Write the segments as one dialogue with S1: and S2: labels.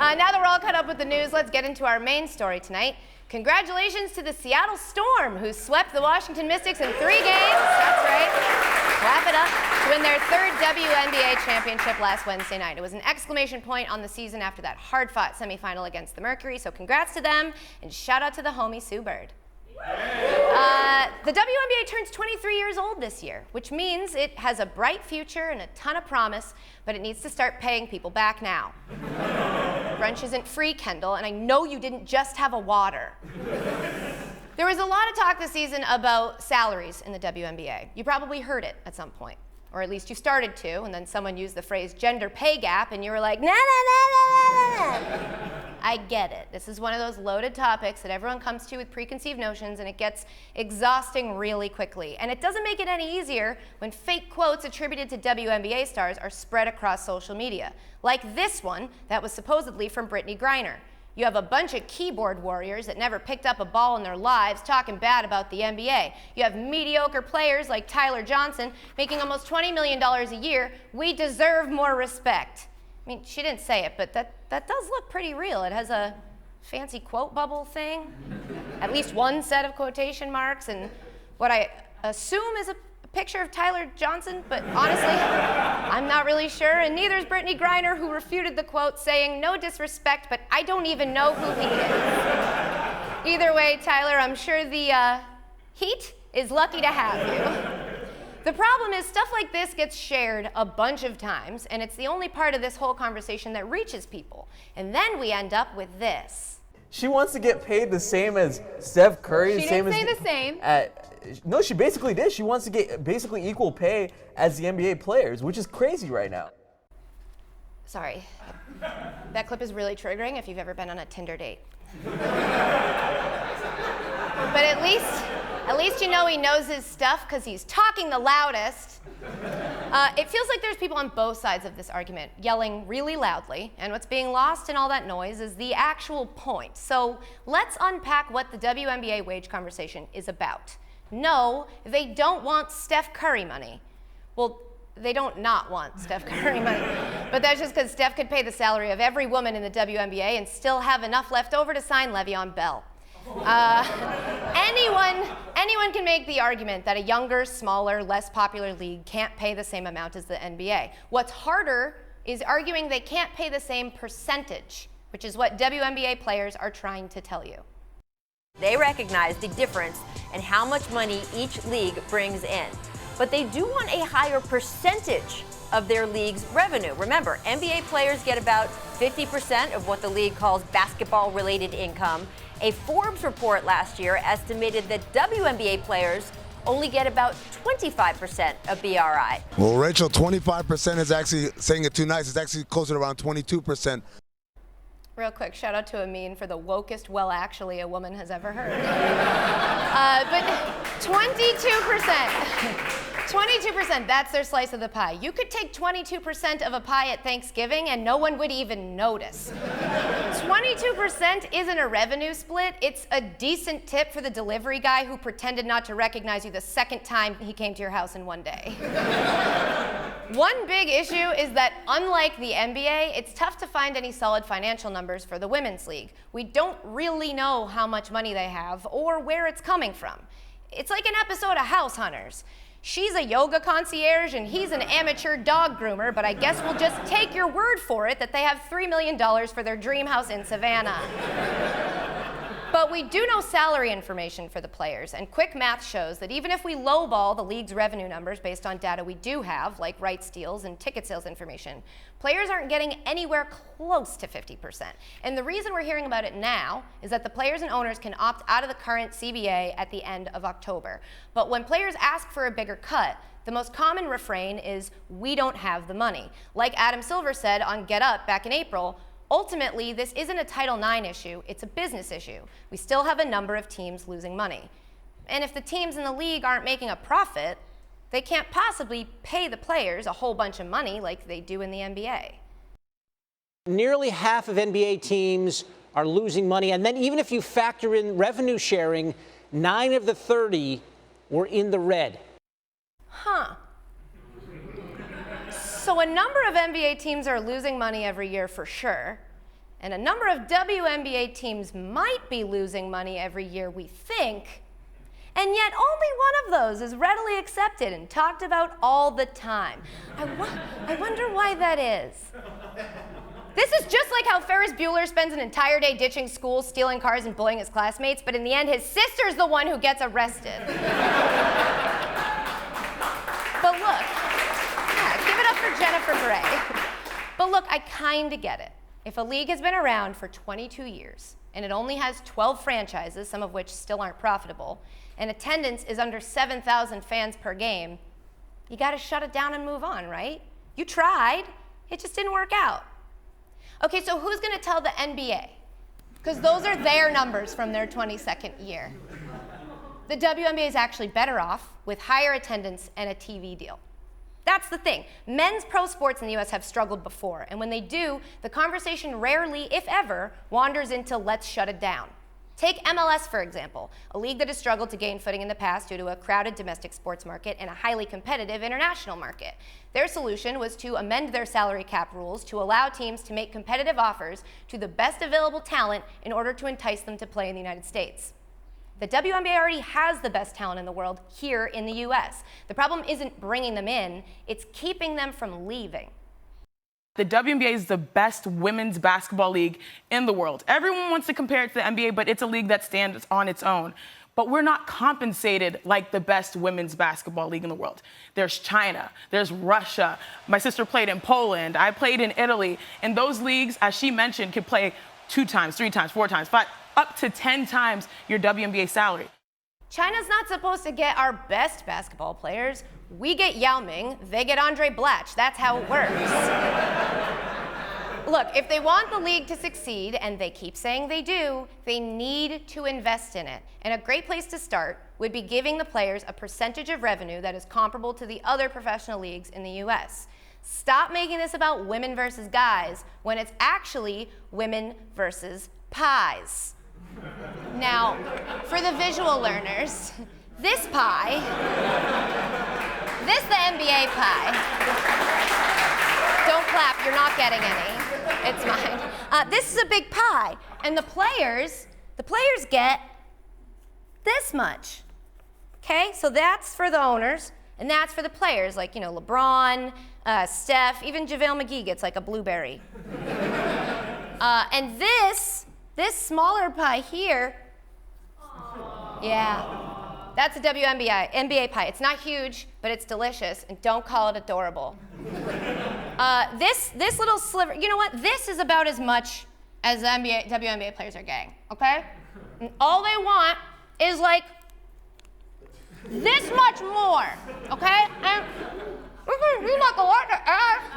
S1: Now that we're all caught up with the news, let's get into our main story tonight. Congratulations to the Seattle Storm, who swept the Washington Mystics in 3 games. That's right. Clap it up. To win their 3rd WNBA championship last Wednesday night. It was an exclamation point on the season after that hard-fought semifinal against the Mercury. So congrats to them, and shout out to the homie Sue Bird. The WNBA turns 23 years old this year, which means it has a bright future and a ton of promise, but it needs to start paying people back now. Brunch isn't free, Kendall, and I know you didn't just have a water. There was a lot of talk this season about salaries in the WNBA. You probably heard it at some point, or at least you started to, and then someone used the phrase gender pay gap, and you were like, nah, nah, nah, nah, nah, nah. I get it. This is one of those loaded topics that everyone comes to with preconceived notions, and it gets exhausting really quickly. And it doesn't make it any easier when fake quotes attributed to WNBA stars are spread across social media, like this one that was supposedly from Brittany Griner. You have a bunch of keyboard warriors that never picked up a ball in their lives talking bad about the NBA. You have mediocre players like Tyler Johnson making almost $20 million a year. We deserve more respect. I mean, she didn't say it, but that does look pretty real. It has a fancy quote bubble thing, at least one set of quotation marks, and what I assume is a picture of Tyler Johnson, but honestly, I'm not really sure, and neither is Brittany Griner, who refuted the quote, saying, no disrespect, but I don't even know who he is. Either way, Tyler, I'm sure the Heat is lucky to have you. The problem is stuff like this gets shared a bunch of times, and it's the only part of this whole conversation that reaches people. And then we end up with this.
S2: She wants to get paid the same as Steph Curry.
S1: She didn't say the same.
S2: No, she basically did. She wants to get basically equal pay as the NBA players, which is crazy right now.
S1: Sorry. That clip is really triggering if you've ever been on a Tinder date. But at least you know he knows his stuff because he's talking the loudest. It feels like there's people on both sides of this argument yelling really loudly, and what's being lost in all that noise is the actual point. So let's unpack what the WNBA wage conversation is about. No, they don't want Steph Curry money. Well, they don't not want Steph Curry money, but that's just because Steph could pay the salary of every woman in the WNBA and still have enough left over to sign Le'Veon Bell. Anyone can make the argument that a younger, smaller, less popular league can't pay the same amount as the NBA. What's harder is arguing they can't pay the same percentage, which is what WNBA players are trying to tell you.
S3: They recognize the difference in how much money each league brings in, but they do want a higher percentage of their league's revenue. Remember, NBA players get about 50% of what the league calls basketball-related income. A Forbes report last year estimated that WNBA players only get about 25% of BRI.
S4: Well, Rachel, 25% is actually saying it too nice. It's actually closer to around 22%.
S1: Real quick, shout out to Amin for the wokest well actually a woman has ever heard. But 22%. 22%, that's their slice of the pie. You could take 22% of a pie at Thanksgiving and no one would even notice. 22% isn't a revenue split, it's a decent tip for the delivery guy who pretended not to recognize you the second time he came to your house in one day. One big issue is that unlike the NBA, it's tough to find any solid financial numbers for the women's league. We don't really know how much money they have or where it's coming from. It's like an episode of House Hunters. She's a yoga concierge and he's an amateur dog groomer, but I guess we'll just take your word for it that they have $3 million for their dream house in Savannah. But we do know salary information for the players, and quick math shows that even if we lowball the league's revenue numbers based on data we do have, like rights deals and ticket sales information, players aren't getting anywhere close to 50%. And the reason we're hearing about it now is that the players and owners can opt out of the current CBA at the end of October. But when players ask for a bigger cut, the most common refrain is, "We don't have the money." Like Adam Silver said on Get Up back in April, ultimately, this isn't a Title IX issue, it's a business issue. We still have a number of teams losing money. And if the teams in the league aren't making a profit, they can't possibly pay the players a whole bunch of money like they do in the NBA.
S5: Nearly half of NBA teams are losing money, and then even if you factor in revenue sharing, 9 of the 30 were in the red.
S1: Huh. So a number of NBA teams are losing money every year for sure. And a number of WNBA teams might be losing money every year, we think, and yet only one of those is readily accepted and talked about all the time. I wonder why that is. This is just like how Ferris Bueller spends an entire day ditching school, stealing cars, and bullying his classmates, but in the end, his sister's the one who gets arrested. But look, give it up for Jennifer Bray. But look, I kinda get it. If a league has been around for 22 years, and it only has 12 franchises, some of which still aren't profitable, and attendance is under 7,000 fans per game, you gotta shut it down and move on, right? You tried, it just didn't work out. Okay, so who's gonna tell the NBA? Because those are their numbers from their 22nd year. The WNBA is actually better off with higher attendance and a TV deal. That's the thing. Men's pro sports in the US have struggled before, and when they do, the conversation rarely, if ever, wanders into let's shut it down. Take MLS, for example, a league that has struggled to gain footing in the past due to a crowded domestic sports market and a highly competitive international market. Their solution was to amend their salary cap rules to allow teams to make competitive offers to the best available talent in order to entice them to play in the United States. The WNBA already has the best talent in the world here in the US. The problem isn't bringing them in, it's keeping them from leaving.
S6: The WNBA is the best women's basketball league in the world. Everyone wants to compare it to the NBA, but it's a league that stands on its own. But we're not compensated like the best women's basketball league in the world. There's China, there's Russia. My sister played in Poland, I played in Italy. And those leagues, as she mentioned, could play 2 times, 3 times, 4 times, 5, up to 10 times your WNBA salary.
S1: China's not supposed to get our best basketball players. We get Yao Ming, they get Andre Blatch. That's how it works. Look, if they want the league to succeed, and they keep saying they do, they need to invest in it. And a great place to start would be giving the players a percentage of revenue that is comparable to the other professional leagues in the US. Stop making this about women versus guys when it's actually women versus pies. Now, for the visual learners, this pie, this the NBA pie. Don't clap, you're not getting any. It's mine. This is a big pie, and the players get this much. Okay, so that's for the owners, and that's for the players, like, you know, LeBron, Steph, even JaVale McGee gets like a blueberry. And this smaller pie here, yeah, that's a NBA pie. It's not huge, but it's delicious, and don't call it adorable. This little sliver, you know what? This is about as much as the WNBA players are getting, okay? And all they want is like this much more, okay? And this would be like a lot to ask.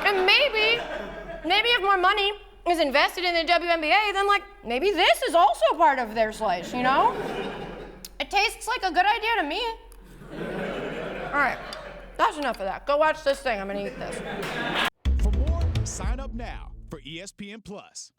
S1: And maybe if more money is invested in the WNBA, then like maybe this is also part of their slice, you know? It tastes like a good idea to me. All right, that's enough of that. Go watch this thing. I'm gonna eat this.
S7: For more, sign up now for ESPN Plus.